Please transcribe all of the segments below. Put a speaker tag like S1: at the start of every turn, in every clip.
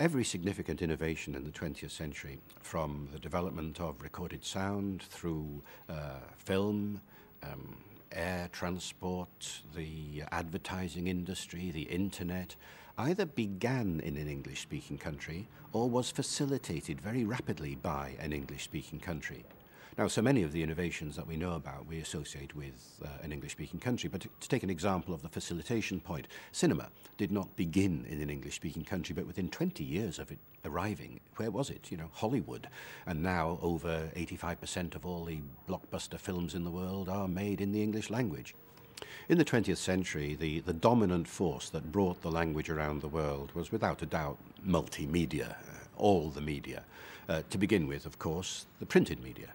S1: Every significant innovation in the 20th century, from the development of recorded sound through film, air transport, the advertising industry, the internet, either began in an English-speaking country or was facilitated very rapidly by an English-speaking country. Now, so many of the innovations that we know about we associate with an English-speaking country, but to take an example of the facilitation point, cinema did not begin in an English-speaking country, but within 20 years of it arriving, where was it? You know, Hollywood. And now over 85% of all the blockbuster films in the world are made in the English language. In the 20th century, the dominant force that brought the language around the world was without a doubt multimedia, all the media. To begin with, of course, the printed media.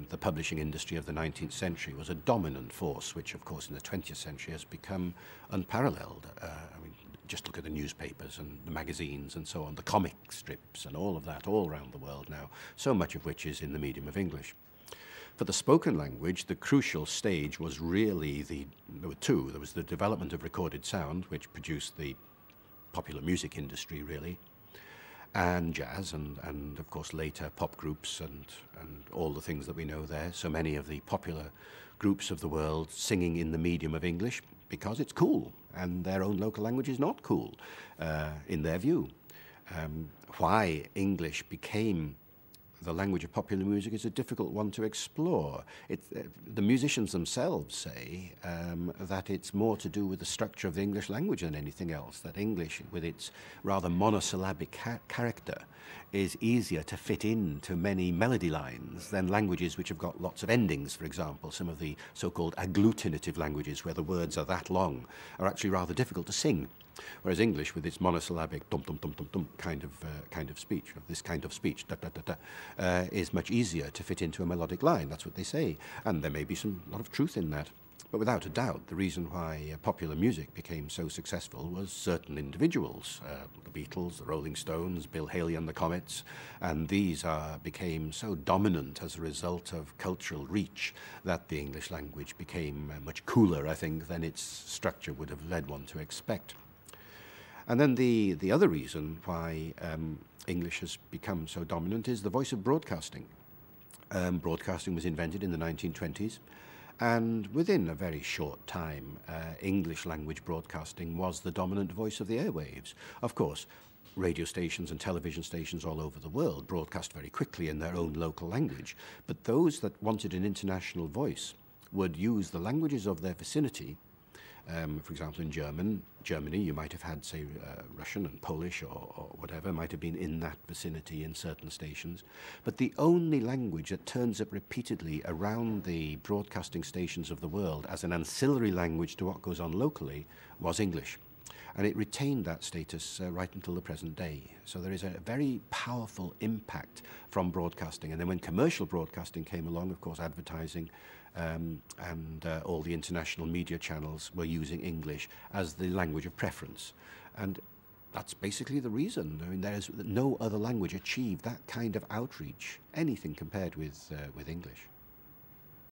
S1: The publishing industry of the 19th century was a dominant force, which, of course, in the 20th century has become unparalleled. I mean, just look at the newspapers and the magazines and so on, the comic strips and all of that, all around the world now, so much of which is in the medium of English. For the spoken language, the crucial stage was really there were two. There was the development of recorded sound, which produced the popular music industry, really, and jazz, and of course later pop groups and all the things that we know there. So many of the popular groups of the world singing in the medium of English because it's cool, and their own local language is not cool in their view. Why English became the language of popular music is a difficult one to explore. The musicians themselves say that it's more to do with the structure of the English language than anything else, that English, with its rather monosyllabic character, is easier to fit into many melody lines than languages which have got lots of endings, for example. Some of the so-called agglutinative languages, where the words are that long, are actually rather difficult to sing. Whereas English, with its monosyllabic dum dum dum dum dum kind of speech, or this kind of speech, da da da da, is much easier to fit into a melodic line. That's what they say, and there may be a lot of truth in that. But without a doubt, the reason why popular music became so successful was certain individuals, the Beatles, the Rolling Stones, Bill Haley and the Comets, and these became so dominant as a result of cultural reach that the English language became much cooler, I think, than its structure would have led one to expect. And then the other reason why English has become so dominant is the voice of broadcasting. Broadcasting was invented in the 1920s, and within a very short time, English language broadcasting was the dominant voice of the airwaves. Of course, radio stations and television stations all over the world broadcast very quickly in their own local language, but those that wanted an international voice would use the languages of their vicinity. For example, in Germany, you might have had, say, Russian and Polish or whatever might have been in that vicinity in certain stations. But the only language that turns up repeatedly around the broadcasting stations of the world as an ancillary language to what goes on locally was English. And it retained that status right until the present day. So there is a very powerful impact from broadcasting. And then when commercial broadcasting came along, of course, advertising, and all the international media channels were using English as the language of preference. And that's basically the reason. I mean, there's no other language achieved that kind of outreach, anything compared with English.